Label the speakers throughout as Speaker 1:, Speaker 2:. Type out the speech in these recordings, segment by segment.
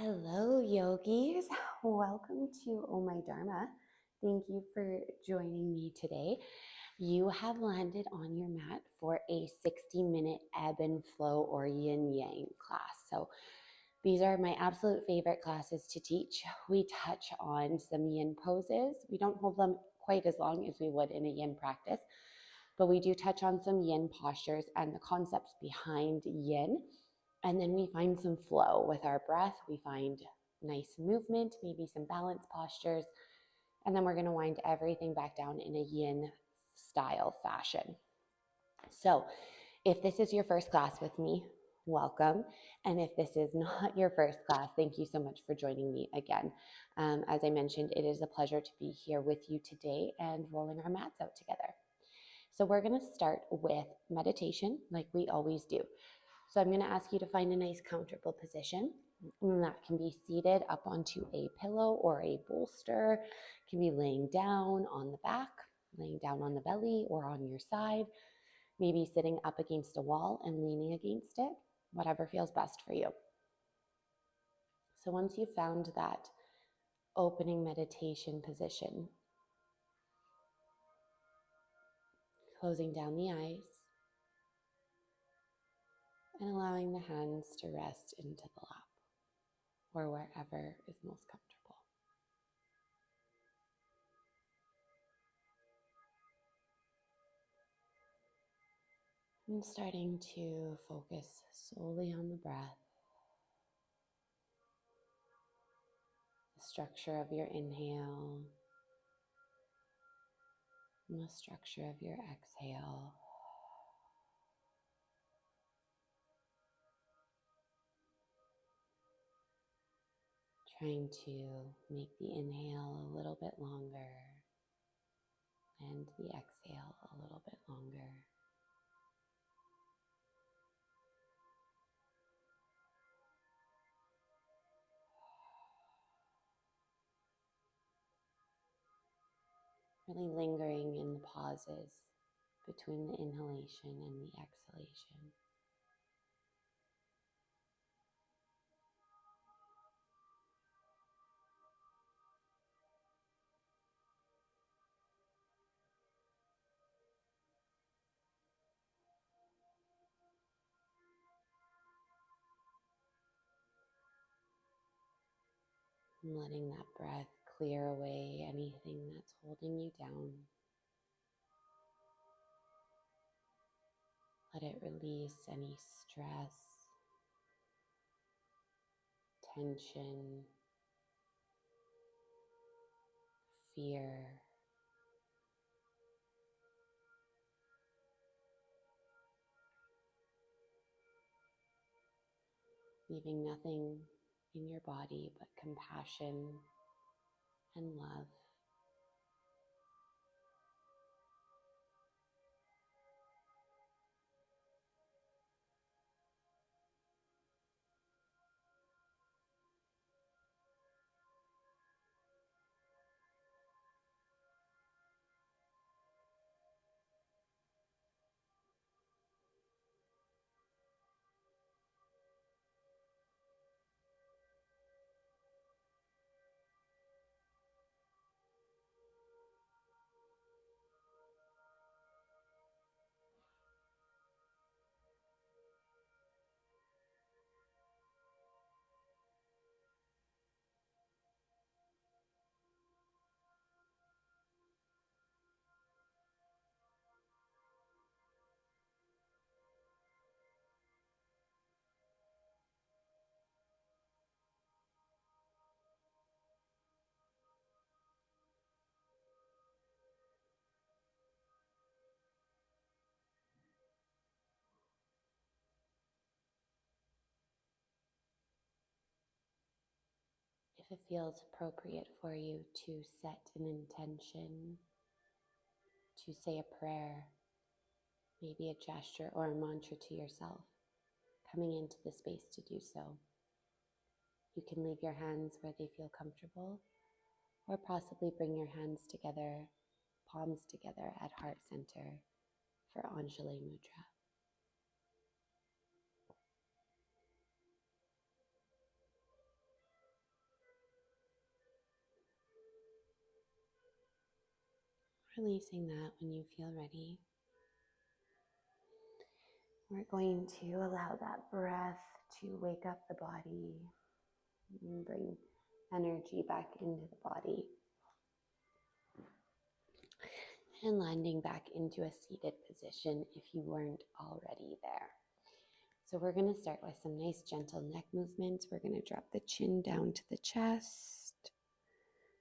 Speaker 1: Hello, yogis. Welcome to Oh My Dharma. Thank you for joining me today. You have landed on your mat for a 60-minute ebb and flow or yin yang class. So these are my absolute favorite classes to teach. We touch on some yin poses. We don't hold them quite as long as we would in a yin practice, but we do touch on some yin postures and the concepts behind yin. And then we find some flow with our breath. We find nice movement, maybe some balance postures. And then we're going to wind everything back down in a yin style fashion. So if this is your first class with me, welcome. And if this is not your first class, thank you so much for joining me again. As I mentioned, it is a pleasure to be here with you today and rolling our mats out together. So we're going to start with meditation like we always do. So I'm going to ask you to find a nice comfortable position. And that can be seated up onto a pillow or a bolster. It can be laying down on the back, laying down on the belly or on your side. Maybe sitting up against a wall and leaning against it, whatever feels best for you. So once you've found that opening meditation position, closing down the eyes and allowing the hands to rest into the lap or wherever is most comfortable. I'm starting to focus solely on the breath, the structure of your inhale, and the structure of your exhale. Trying to make the inhale a little bit longer and the exhale a little bit longer. Really lingering in the pauses between the inhalation and the exhalation. And letting that breath clear away anything that's holding you down. Let it release any stress, tension, fear, leaving nothing in your body but compassion and love. If it feels appropriate for you to set an intention, to say a prayer, maybe a gesture or a mantra to yourself, coming into the space to do so. You can leave your hands where they feel comfortable, or possibly bring your hands together, palms together at heart center for Anjali Mudra. Releasing that when you feel ready. We're going to allow that breath to wake up the body and bring energy back into the body. And landing back into a seated position if you weren't already there. So we're going to start with some nice gentle neck movements. We're going to drop the chin down to the chest.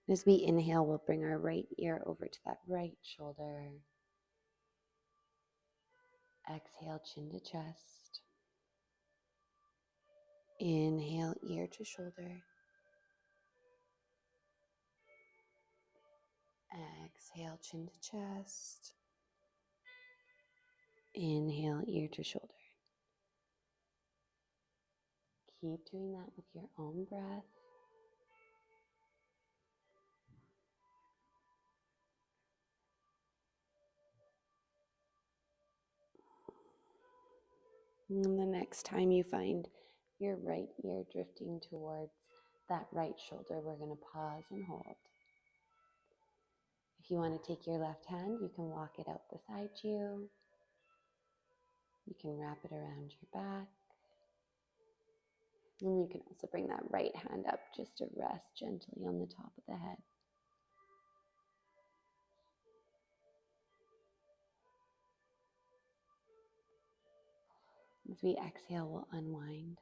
Speaker 1: As we inhale, we'll bring our right ear over to that right shoulder. Exhale, chin to chest. Inhale, ear to shoulder. Exhale, chin to chest. Inhale, ear to shoulder. Keep doing that with your own breath. And the next time you find your right ear drifting towards that right shoulder, we're going to pause and hold. If you want to take your left hand, you can walk it out beside you. You can wrap it around your back. And you can also bring that right hand up just to rest gently on the top of the head. As we exhale, we'll unwind.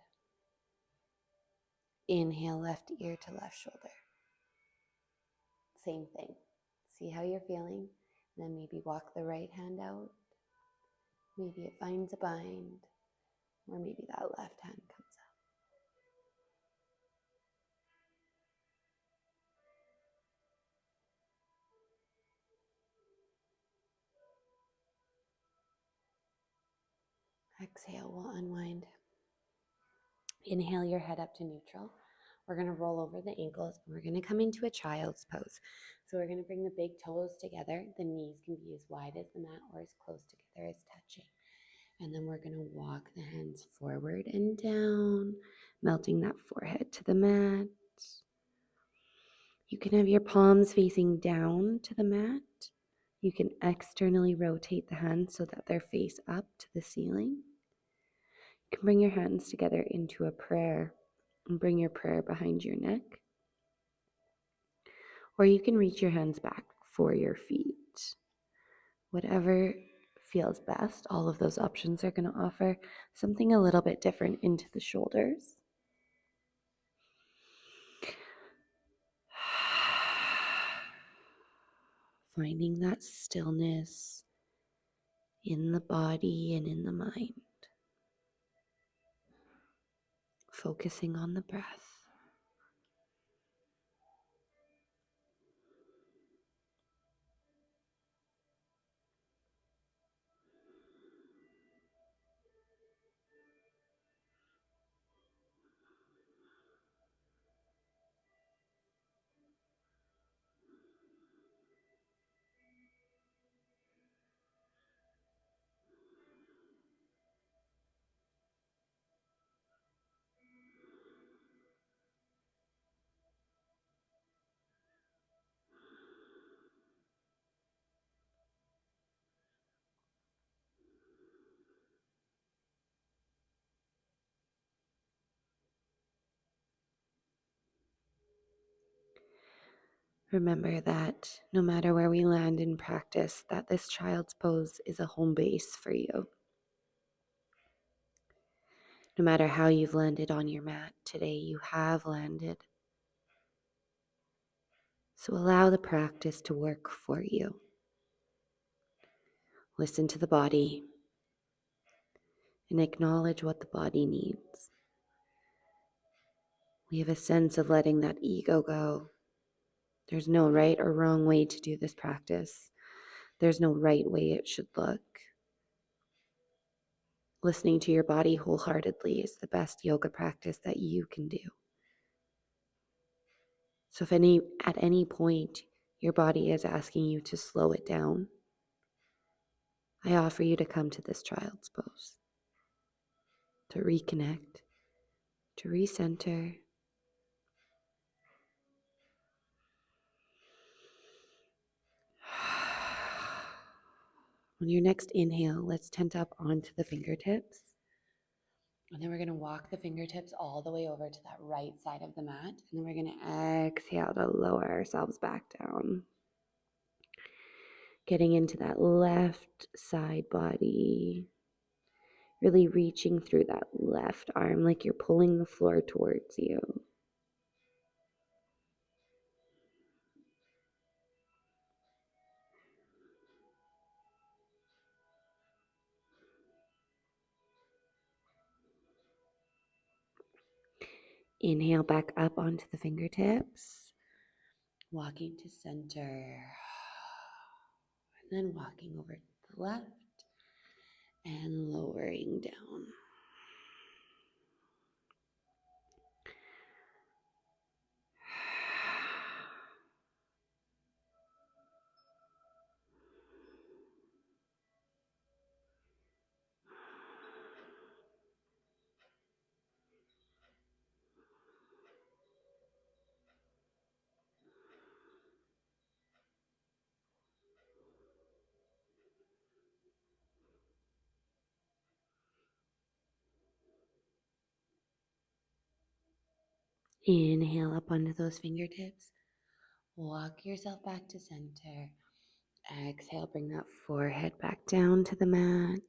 Speaker 1: Inhale, left ear to left shoulder. Same thing. See how you're feeling. And then maybe walk the right hand out. Maybe it finds a bind. Or maybe that left hand comes up. Exhale, we'll unwind. Inhale your head up to neutral. We're going to roll over the ankles and we're going to come into a child's pose. So we're going to bring the big toes together. The knees can be as wide as the mat or as close together as touching. And then we're going to walk the hands forward and down, melting that forehead to the mat. You can have your palms facing down to the mat. You can externally rotate the hands so that they're face up to the ceiling. You can bring your hands together into a prayer and bring your prayer behind your neck. Or you can reach your hands back for your feet. Whatever feels best, all of those options are going to offer something a little bit different into the shoulders. Finding that stillness in the body and in the mind. Focusing on the breath. Remember that no matter where we land in practice, that this child's pose is a home base for you. No matter how you've landed on your mat today, you have landed. So allow the practice to work for you. Listen to the body and acknowledge what the body needs. We have a sense of letting that ego go. There's no right or wrong way to do this practice. There's no right way it should look. Listening to your body wholeheartedly is the best yoga practice that you can do. So if at any point your body is asking you to slow it down, I offer you to come to this child's pose, to reconnect, to recenter. On your next inhale, let's tent up onto the fingertips. And then we're going to walk the fingertips all the way over to that right side of the mat. And then we're going to exhale to lower ourselves back down. Getting into that left side body. Really reaching through that left arm like you're pulling the floor towards you. Inhale back up onto the fingertips. Walking to center. And then walking over to the left and lowering down. Inhale up onto those fingertips. Walk yourself back to center. Exhale, bring that forehead back down to the mat.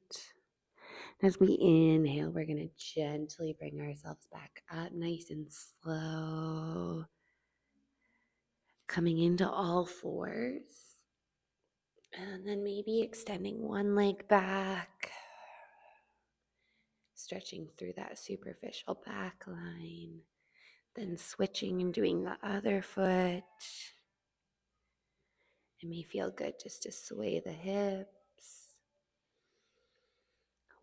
Speaker 1: As we inhale, we're going to gently bring ourselves back up nice and slow. Coming into all fours. And then maybe extending one leg back. Stretching through that superficial back line. Then switching and doing the other foot. It may feel good just to sway the hips.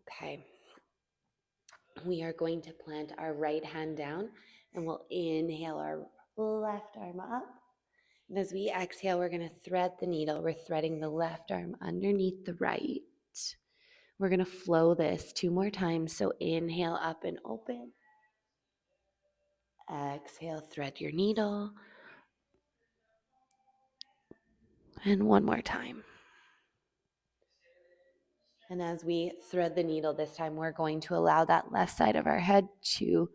Speaker 1: Okay. We are going to plant our right hand down and we'll inhale our left arm up. And as we exhale, we're going to thread the needle. We're threading the left arm underneath the right. We're going to flow this 2 more times. So inhale up and open. Exhale, thread your needle. And 1 more time. And as we thread the needle this time, we're going to allow that left side of our head to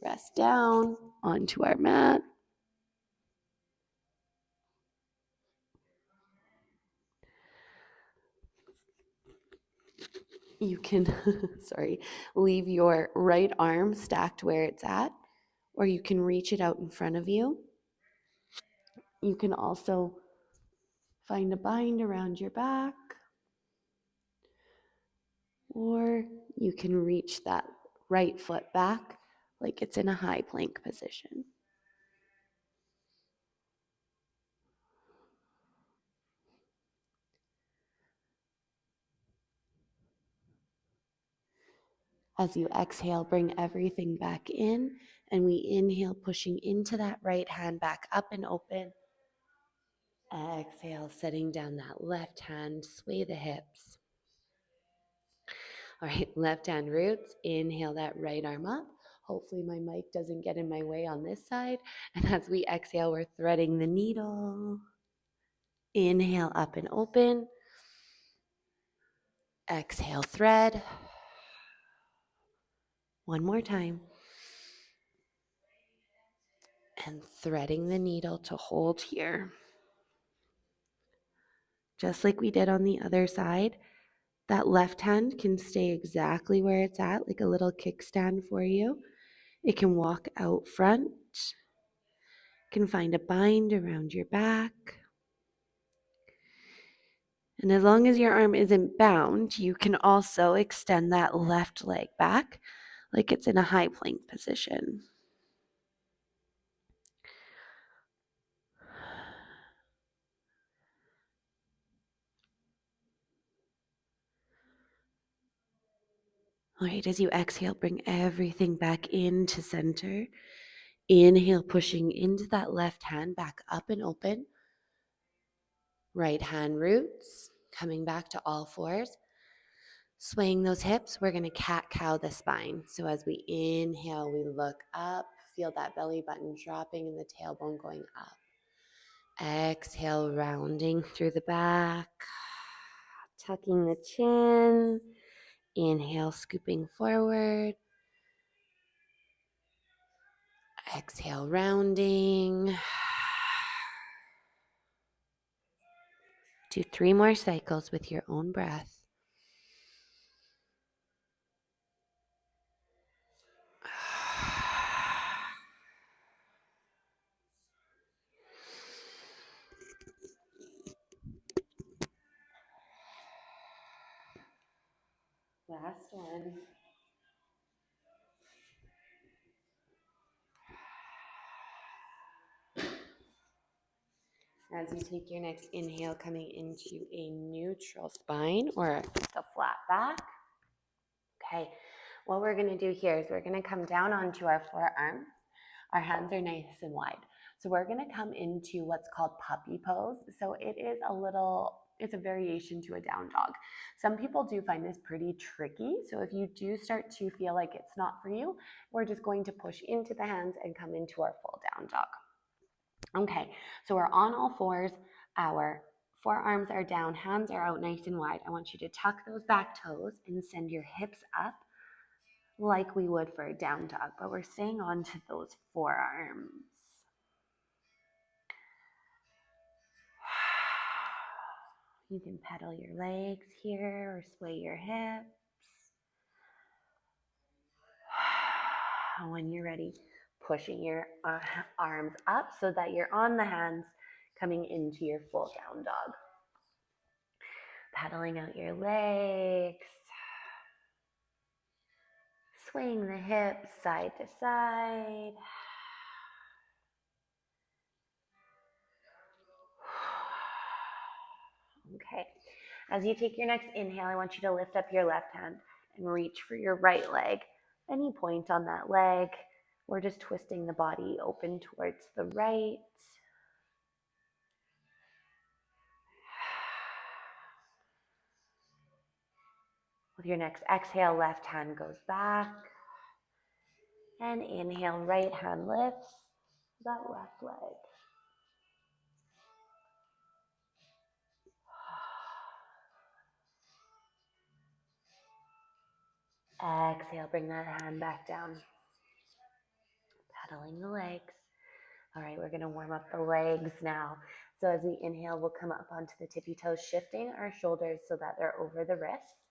Speaker 1: rest down onto our mat. You can, leave your right arm stacked where it's at, or you can reach it out in front of you. You can also find a bind around your back, or you can reach that right foot back like it's in a high plank position. As you exhale, bring everything back in, and we inhale, pushing into that right hand back up and open. Exhale, setting down that left hand, sway the hips. All right, left hand roots. Inhale that right arm up. Hopefully my mic doesn't get in my way on this side. And as we exhale, we're threading the needle. Inhale up and open. Exhale, thread. 1 more time. And threading the needle to hold here. Just like we did on the other side, that left hand can stay exactly where it's at, like a little kickstand for you. It can walk out front. Can find a bind around your back. And as long as your arm isn't bound, you can also extend that left leg back like it's in a high plank position. All right, as you exhale, bring everything back into center. Inhale, pushing into that left hand back up and open. Right hand roots, coming back to all fours. Swaying those hips, we're going to cat-cow the spine. So as we inhale, we look up, feel that belly button dropping and the tailbone going up. Exhale, rounding through the back. tucking the chin. Inhale, scooping forward. Exhale, rounding. Do 3 more cycles with your own breath. Last one. As you take your next inhale, coming into a neutral spine or just a flat back. Okay, what we're going to do here is we're going to come down onto our forearms. Our hands are nice and wide. So we're going to come into what's called puppy pose. So it's a variation to a down dog. Some people do find this pretty tricky. So if you do start to feel like it's not for you, we're just going to push into the hands and come into our full down dog. Okay, so we're on all fours. Our forearms are down, hands are out nice and wide. I want you to tuck those back toes and send your hips up like we would for a down dog, but we're staying on to those forearms. You can pedal your legs here or sway your hips. When you're ready, pushing your arms up so that you're on the hands, coming into your full down dog. Pedaling out your legs. Swaying the hips side to side. Okay. As you take your next inhale, I want you to lift up your left hand and reach for your right leg. Any point on that leg. We're just twisting the body open towards the right. With your next exhale, left hand goes back. And inhale, right hand lifts that left leg. Exhale, bring that hand back down. Pedaling the legs. All right, we're gonna warm up the legs now. So as we inhale, we'll come up onto the tippy toes, shifting our shoulders so that they're over the wrists.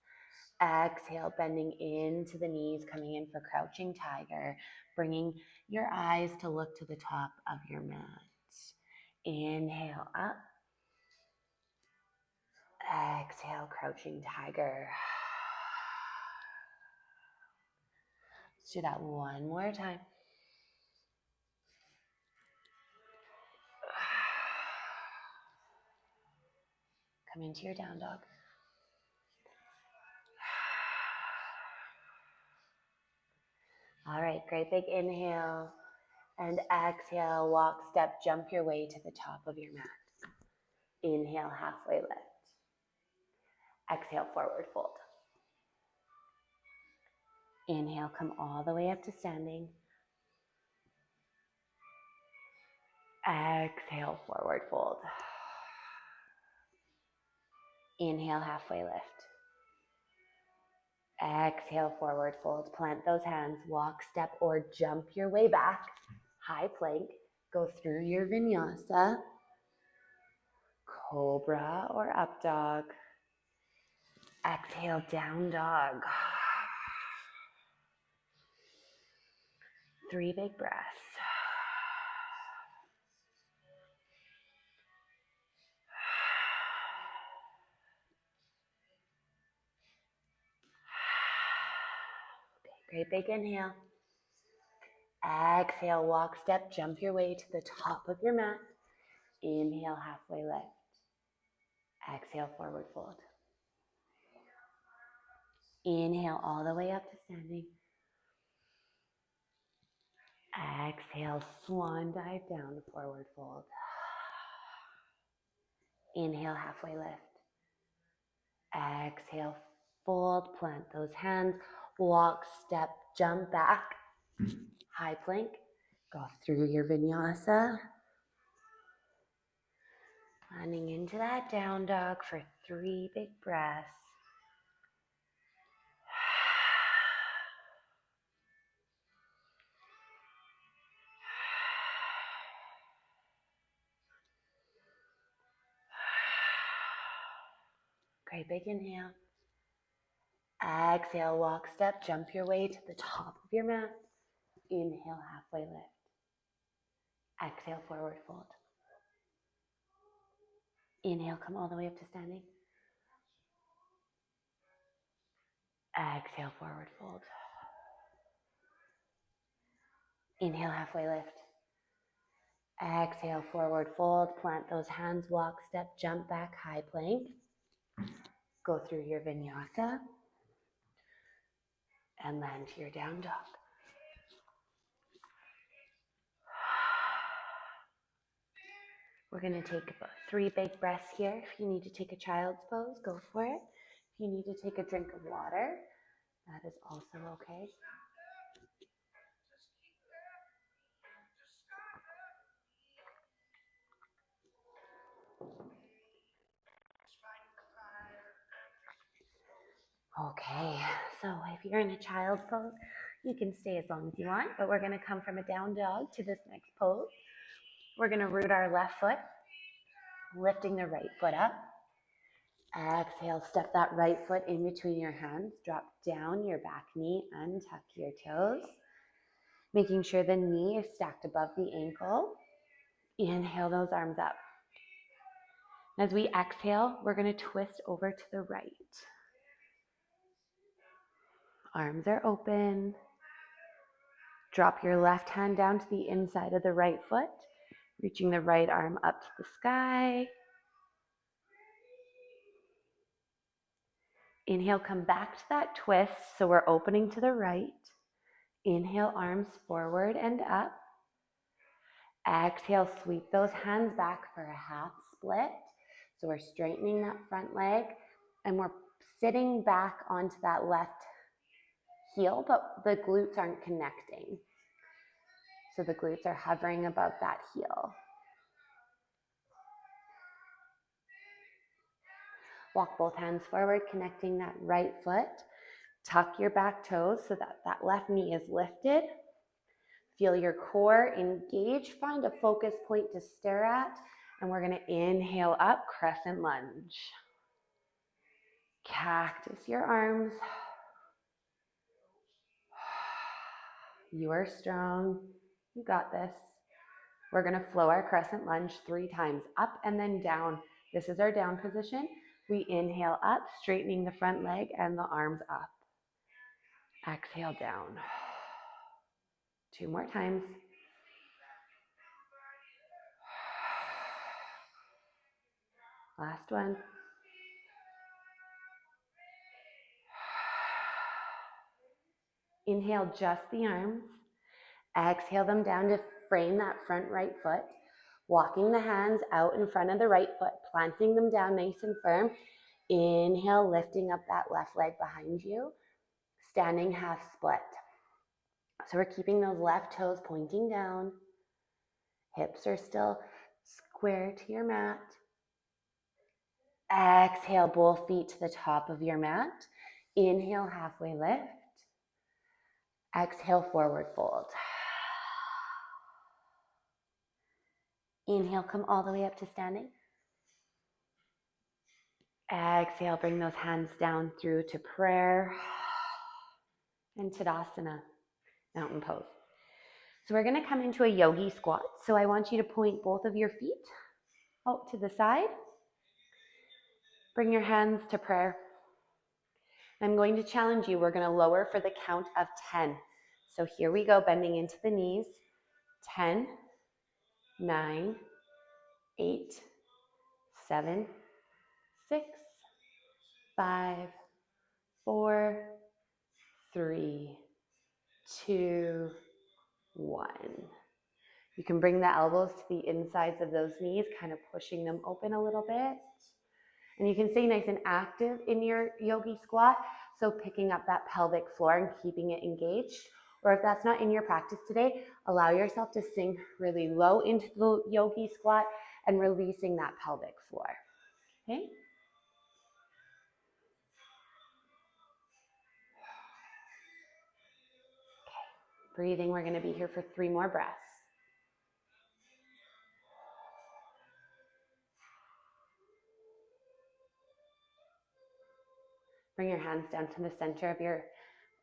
Speaker 1: Exhale, bending into the knees, coming in for crouching tiger, bringing your eyes to look to the top of your mat. Inhale up. Exhale, crouching tiger. Let's do that one more time. Come into your down dog. All right, great big inhale. And exhale, walk, step, jump your way to the top of your mat. Inhale, halfway lift. Exhale, forward fold. Inhale, come all the way up to standing. Exhale, forward fold. Inhale, halfway lift. Exhale, forward fold. Plant those hands, walk, step, or jump your way back. High plank. Go through your vinyasa. Cobra or up dog. Exhale, down dog. 3 big breaths. Okay, great big inhale. Exhale, walk, step, jump your way to the top of your mat. Inhale, halfway lift. Exhale, forward fold. Inhale all the way up to standing. Exhale, swan dive down, forward fold. Inhale, halfway lift. Exhale, fold, plant those hands, walk, step, jump back. High plank, go through your vinyasa. Landing into that down dog for 3 big breaths. Great big inhale. Exhale, walk, step, jump your way to the top of your mat. Inhale, halfway lift. Exhale, forward fold. Inhale, come all the way up to standing. Exhale, forward fold. Inhale, halfway lift. Exhale, forward fold. Plant those hands, walk, step, jump back, high plank. Go through your vinyasa and land to your down dog. We're going to take about 3 big breaths here. If you need to take a child's pose, go for it. If you need to take a drink of water, that is also okay. Okay, so if you're in a child's pose, you can stay as long as you want, but we're going to come from a down dog to this next pose. We're going to root our left foot, lifting the right foot up. Exhale, step that right foot in between your hands, drop down your back knee, untuck your toes, making sure the knee is stacked above the ankle. Inhale those arms up. As we exhale, we're going to twist over to the right. Arms are open. Drop your left hand down to the inside of the right foot, reaching the right arm up to the sky. Inhale, come back to that twist, so we're opening to the right. Inhale, arms forward and up. Exhale, sweep those hands back for a half split. So we're straightening that front leg, and we're sitting back onto that left heel, but the glutes aren't connecting. So the glutes are hovering above that heel. Walk both hands forward, connecting that right foot. Tuck your back toes so that that left knee is lifted. Feel your core engage. Find a focus point to stare at. And we're going to inhale up, crescent lunge. Cactus your arms. You are strong. You got this. We're going to flow our crescent lunge 3 times, up and then down. This is our down position. We inhale up, straightening the front leg and the arms up. Exhale down. 2 more times. Last one. Inhale just the arms. Exhale them down to frame that front right foot. Walking the hands out in front of the right foot, planting them down nice and firm. Inhale, lifting up that left leg behind you. Standing half split. So we're keeping those left toes pointing down. Hips are still square to your mat. Exhale, both feet to the top of your mat. Inhale, halfway lift. Exhale, forward fold. Inhale, come all the way up to standing. Exhale, bring those hands down through to prayer and Tadasana, mountain pose. So we're going to come into a yogi squat. So I want you to point both of your feet out to the side. Bring your hands to prayer. I'm going to challenge you. We're going to lower for the count of 10. So here we go, bending into the knees. 10, 9, 8, 7, 6, 5, 4, 3, 2, 1. You can bring the elbows to the insides of those knees, kind of pushing them open a little bit. And you can stay nice and active in your yogi squat. So picking up that pelvic floor and keeping it engaged. Or if that's not in your practice today, allow yourself to sink really low into the yogi squat and releasing that pelvic floor. Okay? Breathing, we're going to be here for 3 more breaths. Bring your hands down to the center of your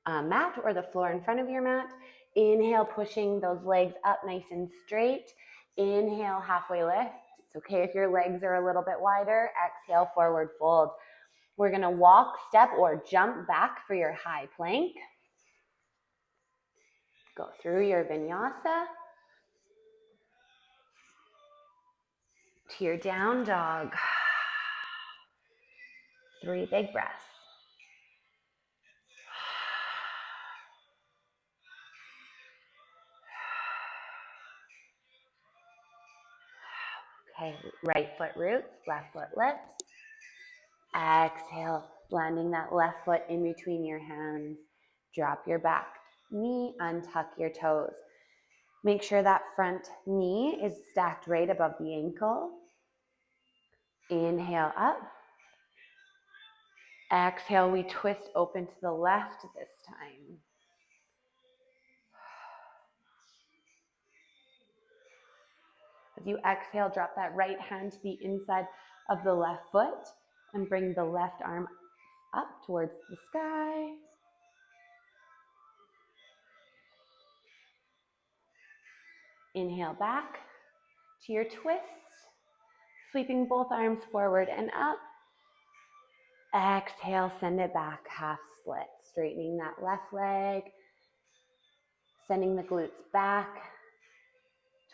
Speaker 1: mat or the floor in front of your mat. Inhale, pushing those legs up nice and straight. Inhale, halfway lift. It's okay if your legs are a little bit wider. Exhale, forward fold. We're going to walk, step, or jump back for your high plank. Go through your vinyasa to your down dog. 3 big breaths. Okay, right foot roots, left foot lifts. Exhale, landing that left foot in between your hands. Drop your back knee, untuck your toes. Make sure that front knee is stacked right above the ankle. Inhale up. Exhale, we twist open to the left this time. As you exhale, drop that right hand to the inside of the left foot and bring the left arm up towards the sky. Inhale back to your twist, sweeping both arms forward and up. Exhale, send it back, half split, straightening that left leg, sending the glutes back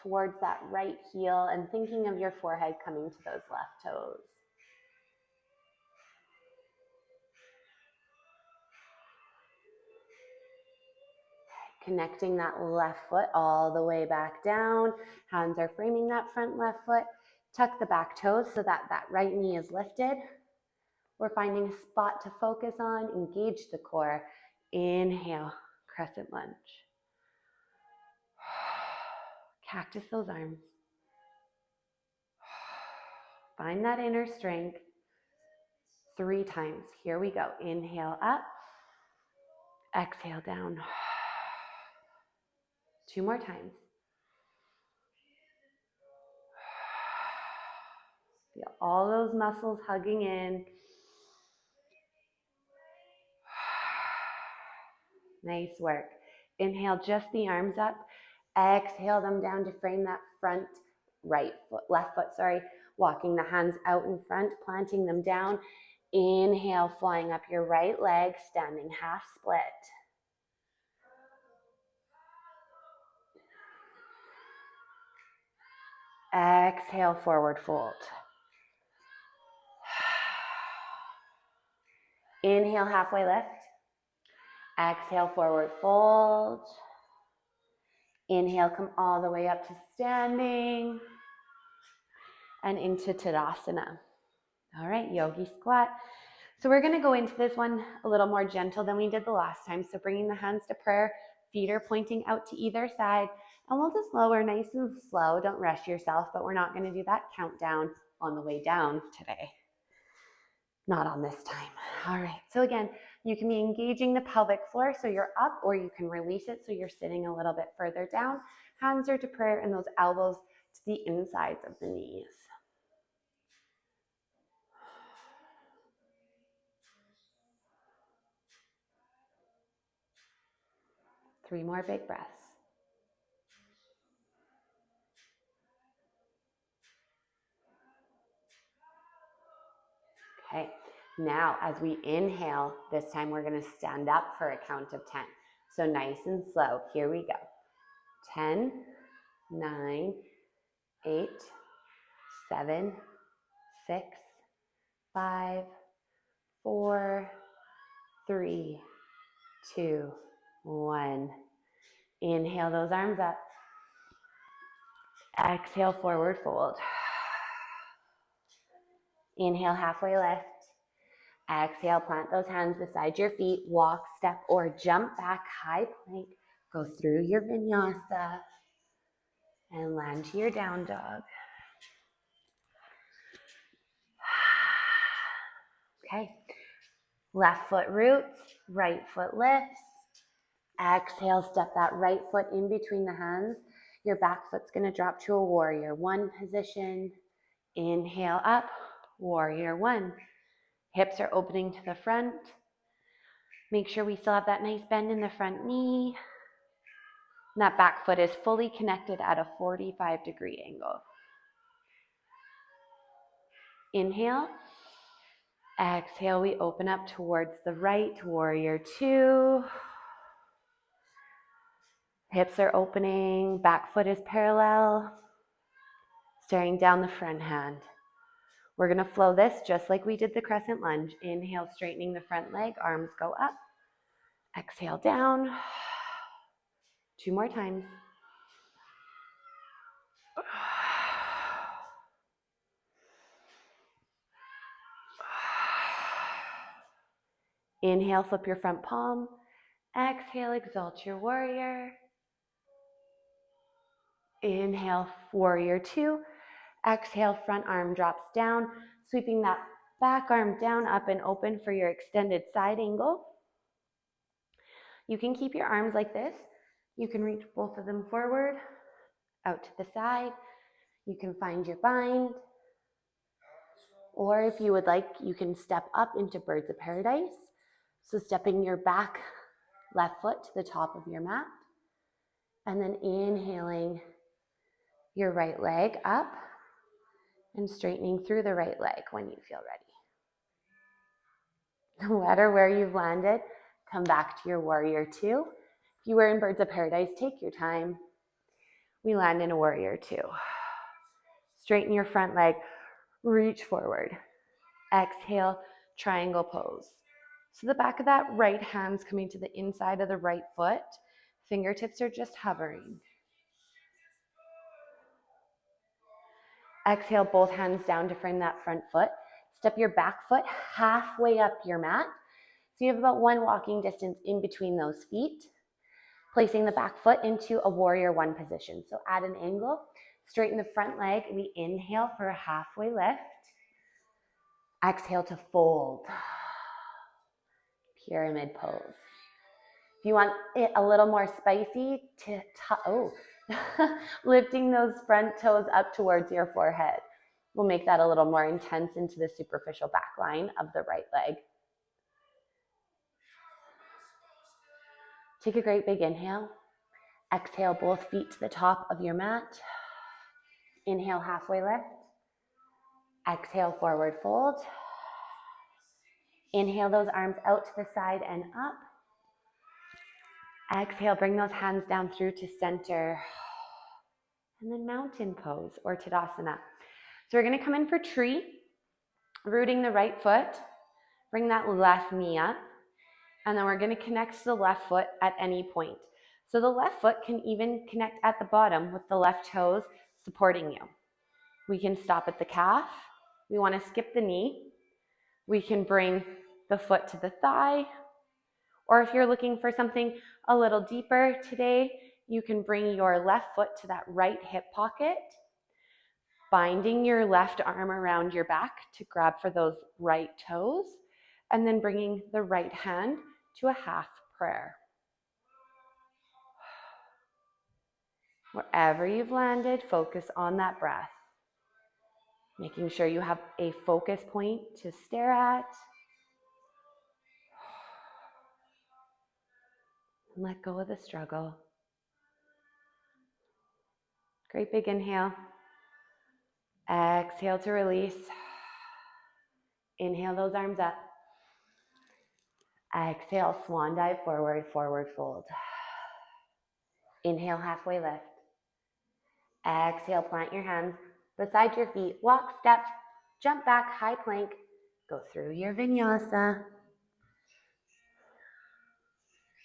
Speaker 1: towards that right heel and thinking of your forehead coming to those left toes. Connecting that left foot all the way back down. Hands are framing that front left foot. Tuck the back toes so that that right knee is lifted. We're finding a spot to focus on. Engage the core. Inhale, crescent lunge. Cactus those arms. Find that inner strength. 3 times. Here we go. Inhale up. Exhale down. 2 more times. Feel all those muscles hugging in. Nice work. Inhale, just the arms up. Exhale them down to frame that front left foot, walking the hands out in front, planting them down. Inhale, flying up your right leg, standing half split. Exhale, forward fold. Inhale, halfway lift. Exhale, forward fold. Inhale, come all the way up to standing and into Tadasana. All right, yogi squat. So we're going to go into this one a little more gentle than we did the last time. So bringing the hands to prayer, feet are pointing out to either side, and we'll just lower nice and slow. Don't rush yourself, but we're not going to do that countdown on the way down today. Not on this time. All right. So again, you can be engaging the pelvic floor so you're up, or you can release it so you're sitting a little bit further down. Hands are to prayer and those elbows to the insides of the knees. Three more big breaths. Okay, now as we inhale, this time we're going to stand up for a count of 10. So nice and slow. Here we go. 10, 9, 8, 7, 6, 5, 4, 3, 2, 1. Inhale those arms up. Exhale, forward fold. Inhale, halfway lift. Exhale, plant those hands beside your feet. Walk, step, or jump back, high plank. Go through your vinyasa and land to your down dog. Okay. Left foot roots, right foot lifts. Exhale, step that right foot in between the hands. Your back foot's going to drop to a warrior one position. Inhale up, warrior one. Hips are opening to the front. Make sure we still have that nice bend in the front knee. And that back foot is fully connected at a 45-degree angle. Inhale. Exhale, we open up towards the right, warrior two. Hips are opening, back foot is parallel, staring down the front hand. We're gonna flow this just like we did the crescent lunge. Inhale, straightening the front leg, arms go up. Exhale, down. 2 more times. Inhale, flip your front palm. Exhale, exalt your warrior. Inhale, warrior two. Exhale, front arm drops down, sweeping that back arm down, up and open for your extended side angle. You can keep your arms like this. You can reach both of them forward, out to the side. You can find your bind. Or if you would like, you can step up into birds of paradise. So stepping your back left foot to the top of your mat. And then inhaling your right leg up and straightening through the right leg when you feel ready. No matter where you've landed, come back to your warrior two. If you were in birds of paradise, take your time. We land in a warrior two. Straighten your front leg, reach forward. Exhale, triangle pose. So the back of that right hand's coming to the inside of the right foot. Fingertips are just hovering. Exhale, both hands down to frame that front foot. Step your back foot halfway up your mat. So you have about 1 walking distance in between those feet. Placing the back foot into a warrior one position. So at an angle, straighten the front leg. We inhale for a halfway lift. Exhale to fold. Pyramid pose. If you want it a little more spicy, lifting those front toes up towards your forehead. We'll make that a little more intense into the superficial back line of the right leg. Take a great big inhale. Exhale, both feet to the top of your mat. Inhale, halfway lift. Exhale, forward fold. Inhale those arms out to the side and up. Exhale, bring those hands down through to center. And then mountain pose or Tadasana. So we're gonna come in for tree, rooting the right foot. Bring that left knee up. And then we're gonna connect to the left foot at any point. So the left foot can even connect at the bottom with the left toes supporting you. We can stop at the calf. We wanna skip the knee. We can bring the foot to the thigh. Or if you're looking for something a little deeper today, you can bring your left foot to that right hip pocket, binding your left arm around your back to grab for those right toes, and then bringing the right hand to a half prayer. Wherever you've landed, focus on that breath. Making sure you have a focus point to stare at. And let go of the struggle. Great big inhale. Exhale to release. Inhale those arms up. Exhale, swan dive forward, forward fold. Inhale, halfway lift. Exhale, plant your hands beside your feet. Walk, step, jump back, high plank. Go through your vinyasa.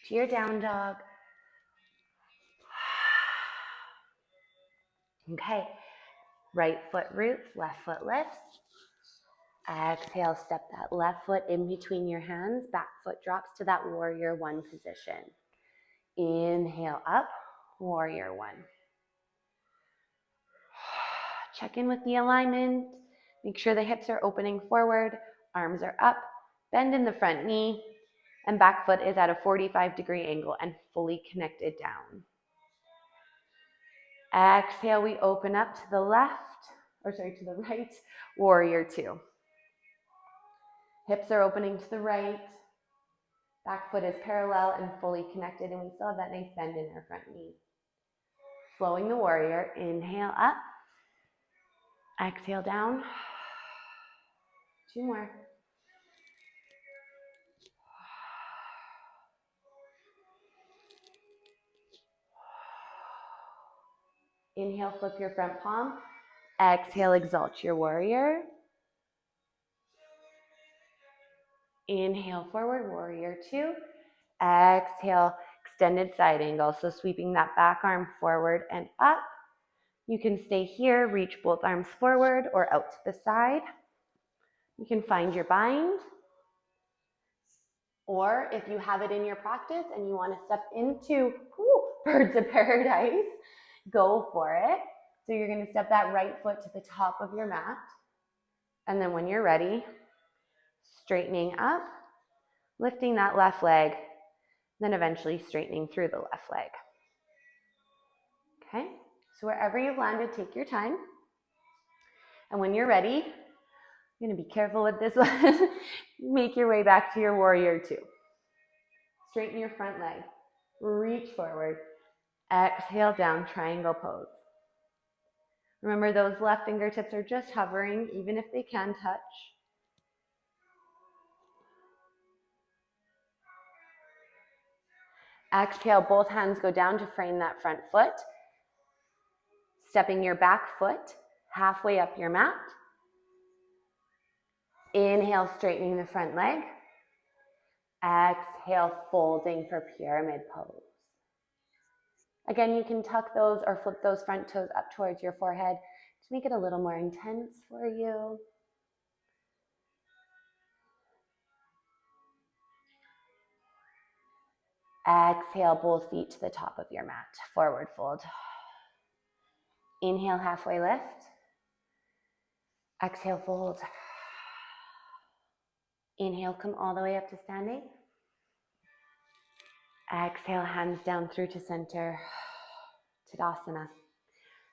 Speaker 1: To your down dog. Okay, right foot roots, left foot lifts. Exhale, step that left foot in between your hands. Back foot drops to that warrior one position. Inhale up, warrior one. Check in with the alignment. Make sure the hips are opening forward, arms are up, bend in the front knee. And back foot is at a 45-degree angle and fully connected down. Exhale, we open up to the left, to the right, warrior two. Hips are opening to the right. Back foot is parallel and fully connected, and we still have that nice bend in our front knee. Flowing the warrior, inhale up, exhale down. Two more. Inhale, flip your front palm. Exhale, exalt your warrior. Inhale, forward, warrior two. Exhale, extended side angle. So sweeping that back arm forward and up. You can stay here, reach both arms forward or out to the side. You can find your bind. Or if you have it in your practice and you want to step into birds of paradise, go for it. So you're going to step that right foot to the top of your mat. And then when you're ready, straightening up, lifting that left leg, then eventually straightening through the left leg. Okay, so wherever you've landed, take your time. And when you're ready, you're going to be careful with this one. Make your way back to your warrior two. Straighten your front leg. Reach forward. Exhale down, triangle pose. Remember, those left fingertips are just hovering, even if they can touch. Exhale, both hands go down to frame that front foot. Stepping your back foot halfway up your mat. Inhale, straightening the front leg. Exhale, folding for pyramid pose. Again, you can tuck those or flip those front toes up towards your forehead to make it a little more intense for you. Exhale, both feet to the top of your mat. Forward fold. Inhale, halfway lift. Exhale, fold. Inhale, come all the way up to standing. Exhale, hands down through to center. Tadasana.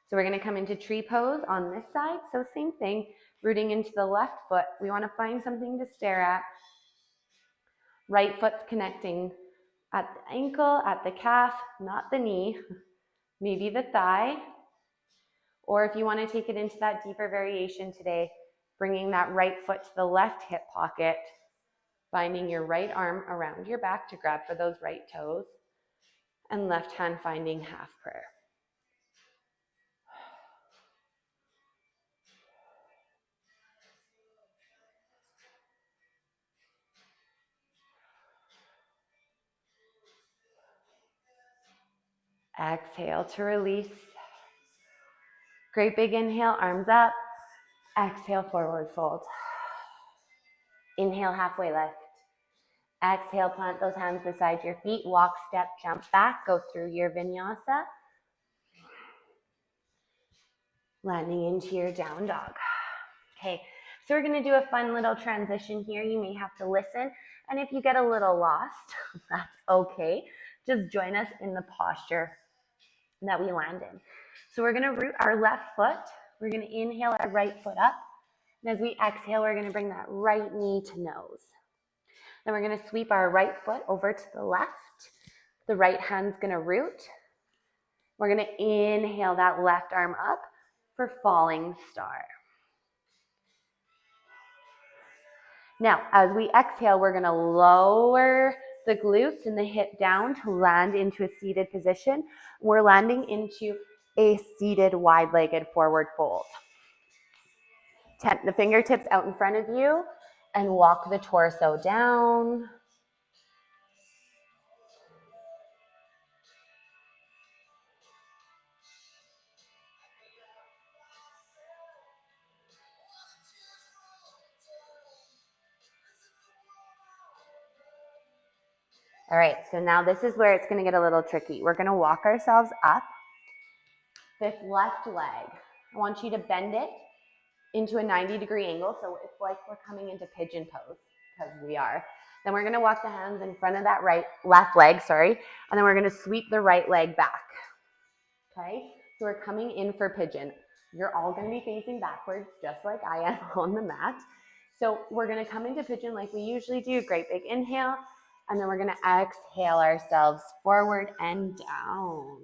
Speaker 1: So we're going to come into tree pose on this side. So same thing, rooting into the left foot. We want to find something to stare at. Right foot's connecting at the ankle, at the calf, not the knee, maybe the thigh. Or if you want to take it into that deeper variation today, bringing that right foot to the left hip pocket, finding your right arm around your back to grab for those right toes, and left hand finding half prayer. Exhale to release. Great big inhale, arms up. Exhale, forward fold. Inhale, halfway lift. Exhale, plant those hands beside your feet. Walk, step, jump back. Go through your vinyasa. Landing into your down dog. Okay, so we're going to do a fun little transition here. You may have to listen. And if you get a little lost, that's okay. Just join us in the posture that we land in. So we're going to root our left foot. We're going to inhale our right foot up. And as we exhale, we're going to bring that right knee to nose. Then we're going to sweep our right foot over to the left. The right hand's going to root. We're going to inhale that left arm up for falling star. Now, as we exhale, we're going to lower the glutes and the hip down to land into a seated position. We're landing into a seated wide-legged forward fold. Tent the fingertips out in front of you and walk the torso down. All right, so now this is where it's going to get a little tricky. We're going to walk ourselves up this left leg. I want you to bend it into a 90-degree angle. So it's like we're coming into pigeon pose, because we are. Then we're gonna walk the hands in front of that left leg, sorry, and then we're gonna sweep the right leg back, okay? So we're coming in for pigeon. You're all gonna be facing backwards, just like I am on the mat. So we're gonna come into pigeon like we usually do, great big inhale, and then we're gonna exhale ourselves forward and down.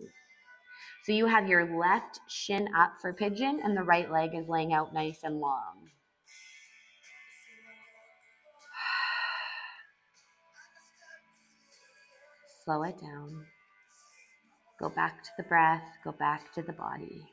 Speaker 1: So you have your left shin up for pigeon and the right leg is laying out nice and long. Slow it down. Go back to the breath, go back to the body.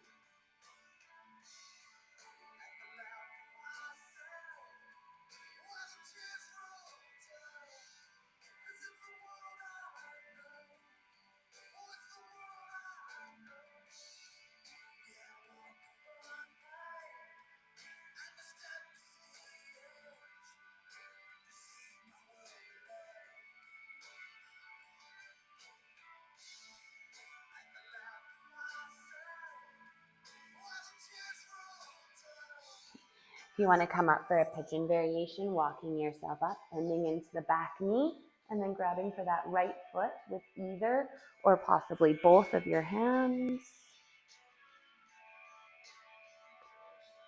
Speaker 1: If you want to come up for a pigeon variation, walking yourself up, bending into the back knee, and then grabbing for that right foot with either or possibly both of your hands.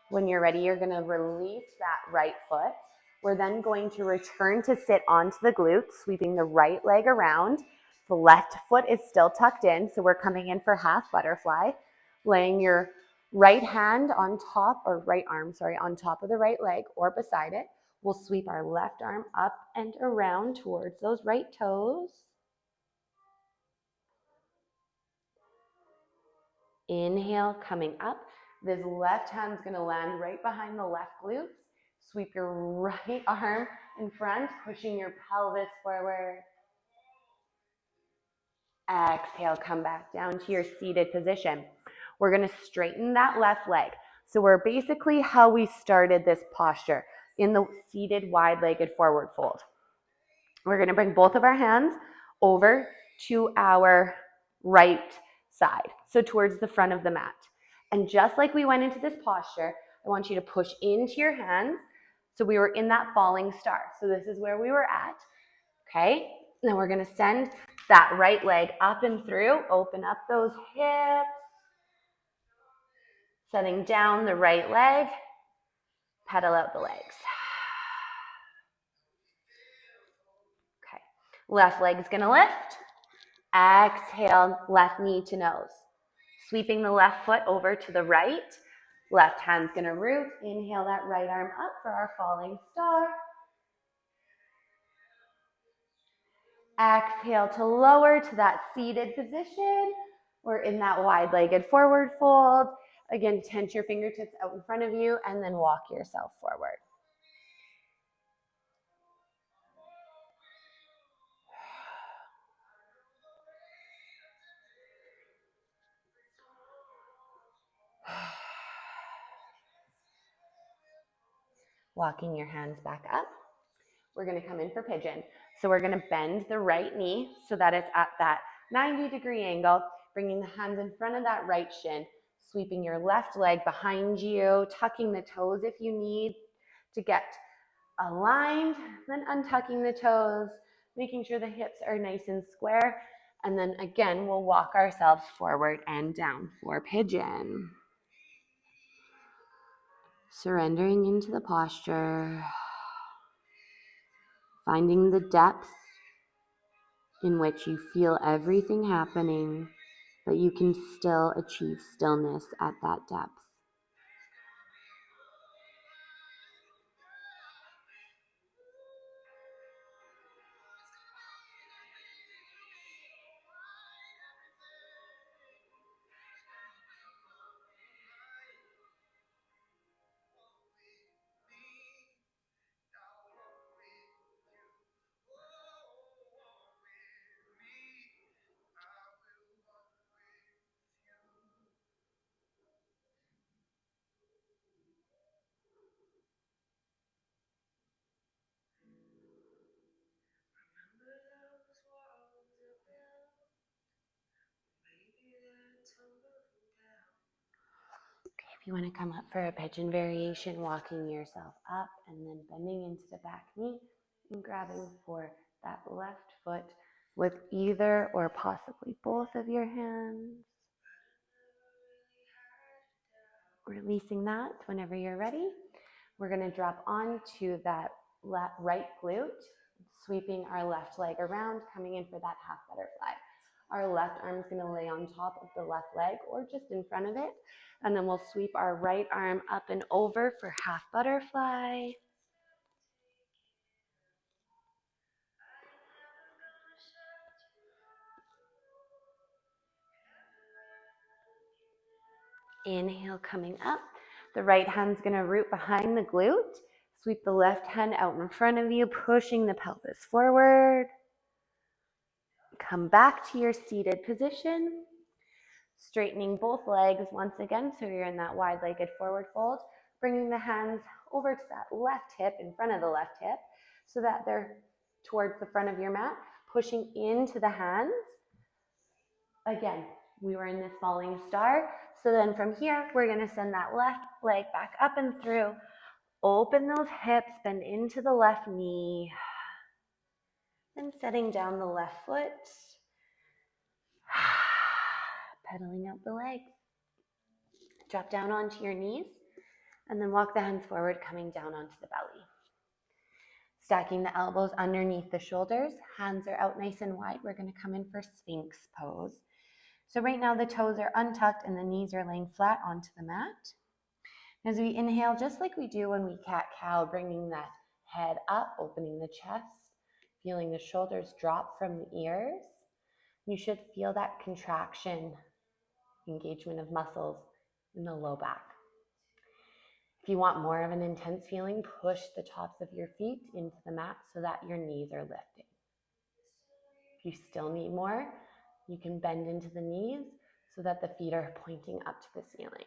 Speaker 1: When you're ready, you're going to release that right foot. We're then going to return to sit onto the glutes, sweeping the right leg around. The left foot is still tucked in, so we're coming in for half butterfly, laying your right hand on top, or right arm, sorry, on top of the right leg or beside it. We'll sweep our left arm up and around towards those right toes. Inhale, coming up. This left hand's gonna land right behind the left glutes. Sweep your right arm in front, pushing your pelvis forward. Exhale, come back down to your seated position. We're gonna straighten that left leg. So we're basically how we started this posture, in the seated wide-legged forward fold. We're gonna bring both of our hands over to our right side, so towards the front of the mat. And just like we went into this posture, I want you to push into your hands. So we were in that falling star. So this is where we were at, okay? Then we're gonna send that right leg up and through, open up those hips, setting down the right leg, pedal out the legs. Okay, left leg's gonna lift. Exhale, left knee to nose. Sweeping the left foot over to the right. Left hand's gonna root. Inhale that right arm up for our falling star. Exhale to lower to that seated position. We're in that wide-legged forward fold. Again, tense your fingertips out in front of you and then walk yourself forward. Walking your hands back up. We're gonna come in for pigeon. So we're gonna bend the right knee so that it's at that 90-degree angle, bringing the hands in front of that right shin, sweeping your left leg behind you, tucking the toes if you need to get aligned, then untucking the toes, making sure the hips are nice and square, and then again, we'll walk ourselves forward and down for pigeon. Surrendering into the posture, finding the depth in which you feel everything happening, but you can still achieve stillness at that depth. If you want to come up for a pigeon variation, walking yourself up and then bending into the back knee, And grabbing for that left foot with either or possibly both of your hands. Releasing that whenever you're ready. We're going to drop onto that right glute, sweeping our left leg around, coming in for that half butterfly. Our left arm is going to lay on top of the left leg or just in front of it. And then we'll sweep our right arm up and over for half butterfly. Inhale, coming up. The right hand's going to root behind the glute. Sweep the left hand out in front of you, pushing the pelvis forward. Come back to your seated position. Straightening both legs once again, so you're in that wide-legged forward fold. Bringing the hands over to that left hip, in front of the left hip, so that they're towards the front of your mat. Pushing into the hands. Again, we were in this falling star. So then from here, we're going to send that left leg back up and through. Open those hips, bend into the left knee. Then setting down the left foot. Pedaling out the legs. Drop down onto your knees. And then walk the hands forward, coming down onto the belly. Stacking the elbows underneath the shoulders. Hands are out nice and wide. We're going to come in for Sphinx pose. So right now the toes are untucked and the knees are laying flat onto the mat. As we inhale, just like we do when we cat-cow, bringing that head up, opening the chest, feeling the shoulders drop from the ears. You should feel that contraction, engagement of muscles in the low back. If you want more of an intense feeling, push the tops of your feet into the mat so that your knees are lifting. If you still need more, you can bend into the knees so that the feet are pointing up to the ceiling.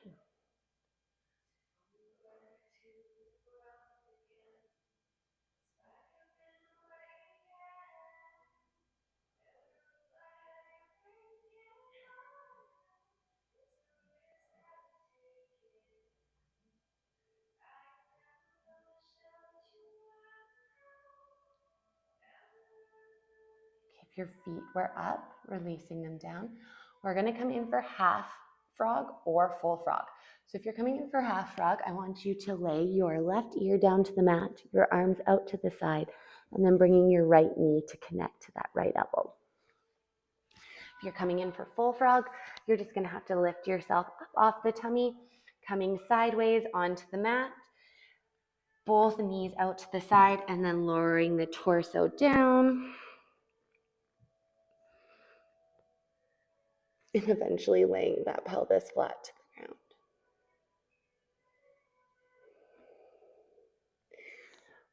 Speaker 1: If your feet were up, releasing them down, we're going to come in for half frog or full frog. So if you're coming in for half frog, I want you to lay your left ear down to the mat, your arms out to the side, and then bringing your right knee to connect to that right elbow. If you're coming in for full frog, you're just going to have to lift yourself up off the tummy, coming sideways onto the mat, both knees out to the side, and then lowering the torso down. And eventually laying that pelvis flat to the ground.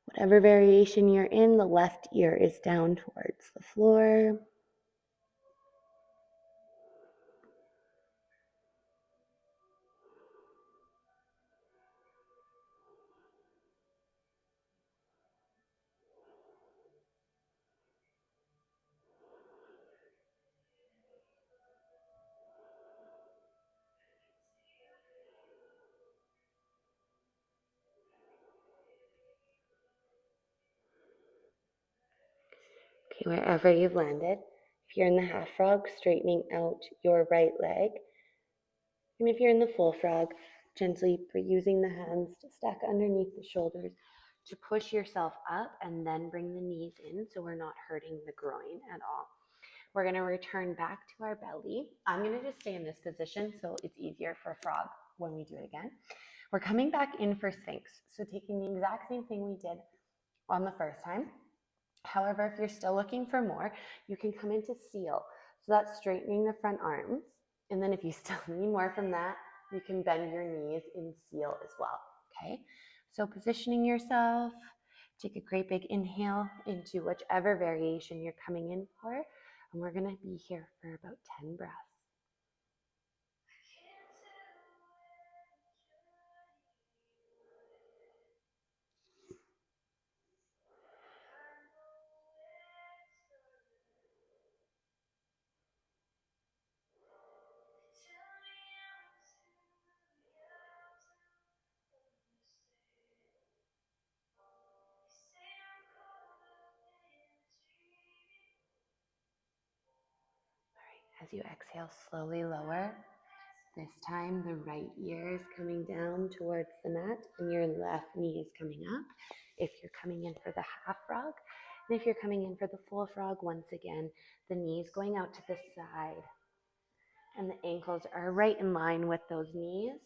Speaker 1: Whatever variation you're in, the left ear is down towards the floor. Okay, wherever you've landed, if you're in the half frog, straightening out your right leg. And if you're in the full frog, gently using the hands to stack underneath the shoulders to push yourself up and then bring the knees in so we're not hurting the groin at all. We're going to return back to our belly. I'm going to just stay in this position so it's easier for frog when we do it again. We're coming back in for Sphinx. So taking the exact same thing we did on the first time. However, if you're still looking for more, you can come into seal. So that's straightening the front arms. And then if you still need more from that, you can bend your knees in seal as well, okay? So positioning yourself, take a great big inhale into whichever variation you're coming in for. And we're gonna be here for about 10 breaths. As you exhale, slowly lower. This time, the right ear is coming down towards the mat and your left knee is coming up. If you're coming in for the half frog, and if you're coming in for the full frog, once again, the knees going out to the side and the ankles are right in line with those knees.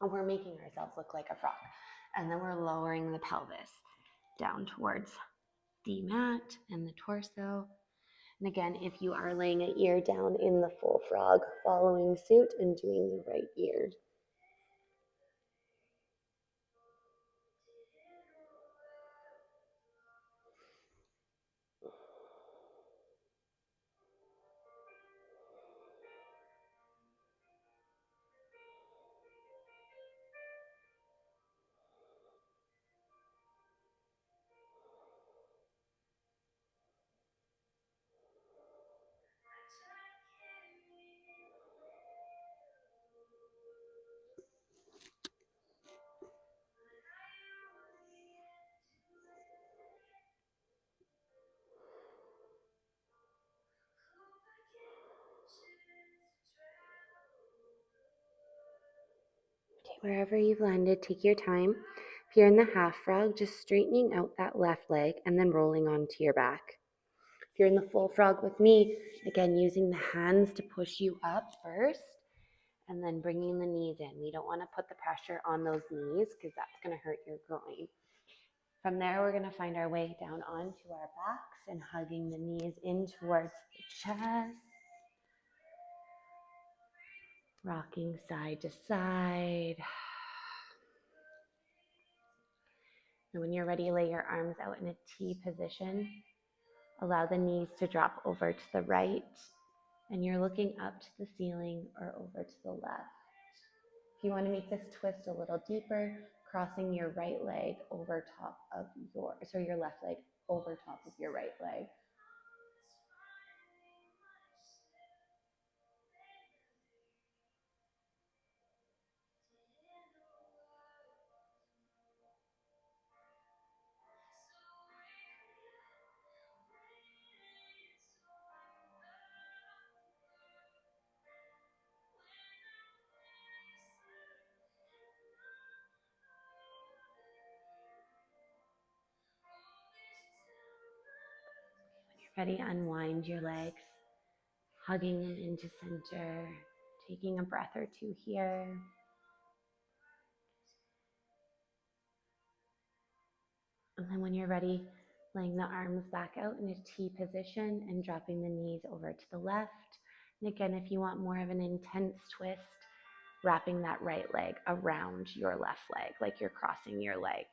Speaker 1: And we're making ourselves look like a frog. And then we're lowering the pelvis down towards the mat and the torso. And again, if you are laying an ear down in the full frog, following suit and doing the right ear. Okay, wherever you've landed, take your time. If you're in the half frog, just straightening out that left leg and then rolling onto your back. If you're in the full frog with me, again, using the hands to push you up first and then bringing the knees in. We don't want to put the pressure on those knees because that's going to hurt your groin. From there, we're going to find our way down onto our backs and hugging the knees in towards the chest. Rocking side to side. And when you're ready, lay your arms out in a T position. Allow the knees to drop over to the right. And you're looking up to the ceiling or over to the left. If you want to make this twist a little deeper, crossing your right leg over top of your left leg over top of your right leg. Ready, unwind your legs, hugging them into center, taking a breath or two here. And then when you're ready, laying the arms back out in a T position and dropping the knees over to the left. And again, if you want more of an intense twist, wrapping that right leg around your left leg, like you're crossing your legs.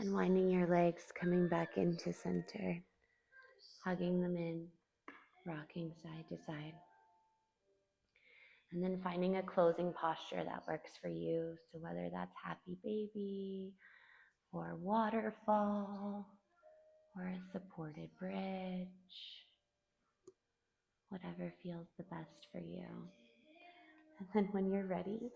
Speaker 1: Unwinding your legs, coming back into center, hugging them in, rocking side to side. And then finding a closing posture that works for you. So whether that's happy baby or waterfall or a supported bridge, whatever feels the best for you. And then when you're ready,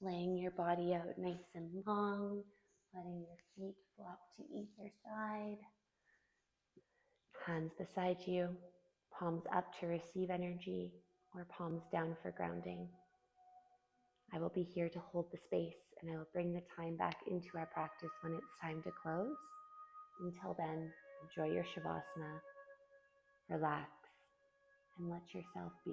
Speaker 1: laying your body out nice and long, letting your feet flop to either side. Hands beside you, palms up to receive energy, or palms down for grounding. I will be here to hold the space, and I will bring the time back into our practice when it's time to close. Until then, enjoy your Shavasana, relax, and let yourself be.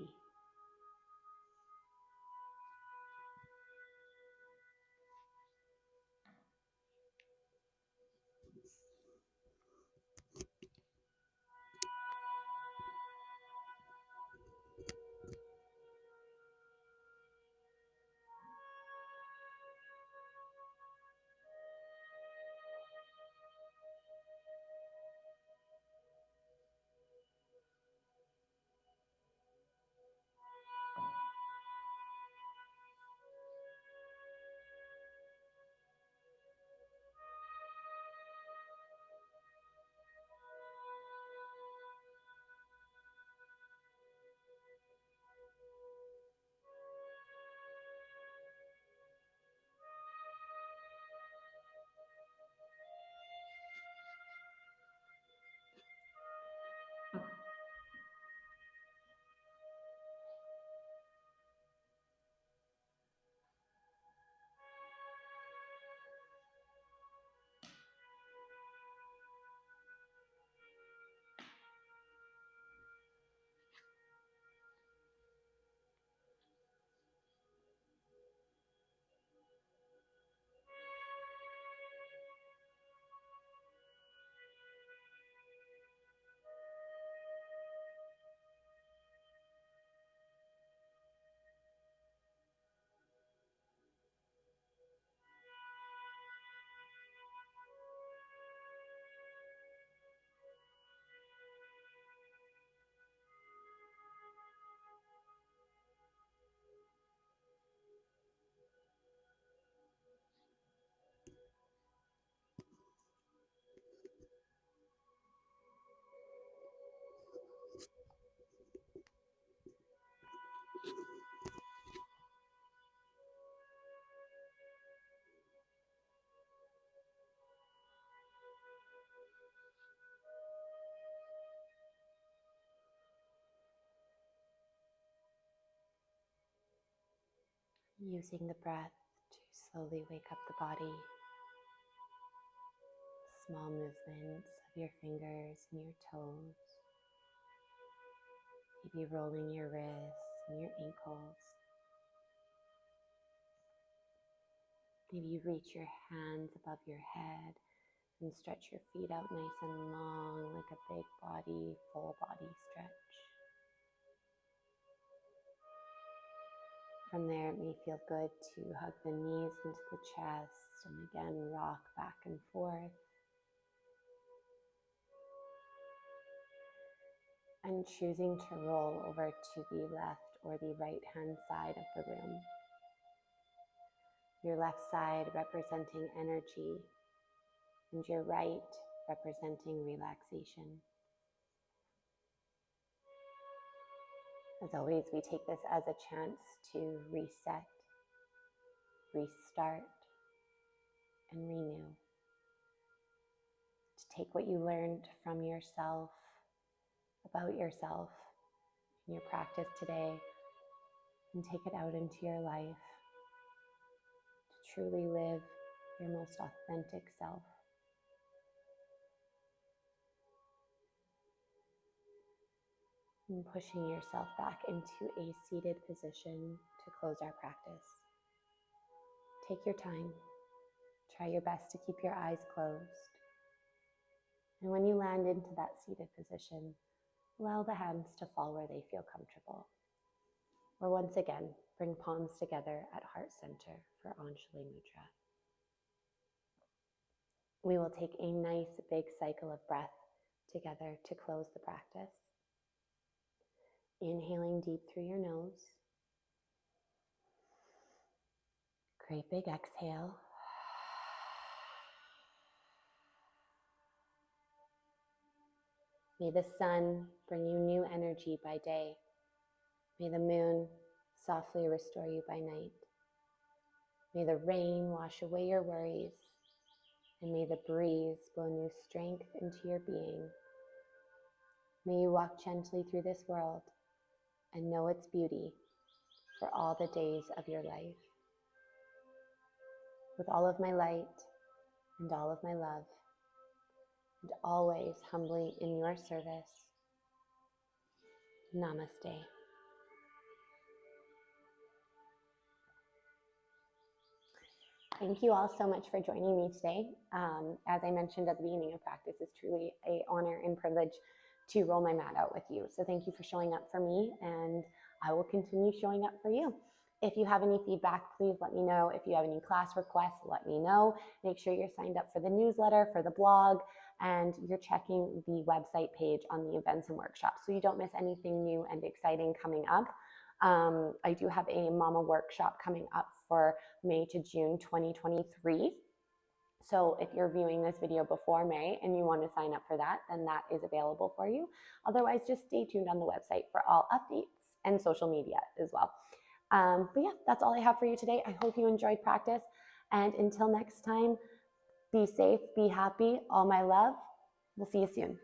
Speaker 1: Using the breath to slowly wake up the body. Small movements of your fingers and your toes. Maybe rolling your wrists and your ankles. Maybe you reach your hands above your head and stretch your feet out nice and long, like a big body, full body stretch. From there, it may feel good to hug the knees into the chest and again rock back and forth. And choosing to roll over to the left or the right hand side of the room. Your left side representing energy and your right representing relaxation. As always, we take this as a chance to reset, restart, and renew. To take what you learned from yourself, about yourself, in your practice today, and take it out into your life to truly live your most authentic self. And pushing yourself back into a seated position to close our practice. Take your time. Try your best to keep your eyes closed. And when you land into that seated position, allow the hands to fall where they feel comfortable. Or once again, bring palms together at heart center for Anjali Mudra. We will take a nice big cycle of breath together to close the practice. Inhaling deep through your nose. Great big exhale. May the sun bring you new energy by day. May the moon softly restore you by night. May the rain wash away your worries. And may the breeze blow new strength into your being. May you walk gently through this world and know its beauty for all the days of your life. With all of my light and all of my love, and always humbly in your service. Namaste. Thank you all so much for joining me today. As I mentioned at the beginning of practice, it's truly an honor and privilege to roll my mat out with you. So thank you for showing up for me, and I will continue showing up for you. If you have any feedback, please let me know. If you have any class requests, let me know. Make sure you're signed up for the newsletter, for the blog, and you're checking the website page on the events and workshops so you don't miss anything new and exciting coming up. I do have a Mama workshop coming up for May to June 2023. So if you're viewing this video before May and you want to sign up for that, then that is available for you. Otherwise, just stay tuned on the website for all updates and social media as well. But yeah, that's all I have for you today. I hope you enjoyed practice. And until next time, be safe, be happy, all my love. We'll see you soon.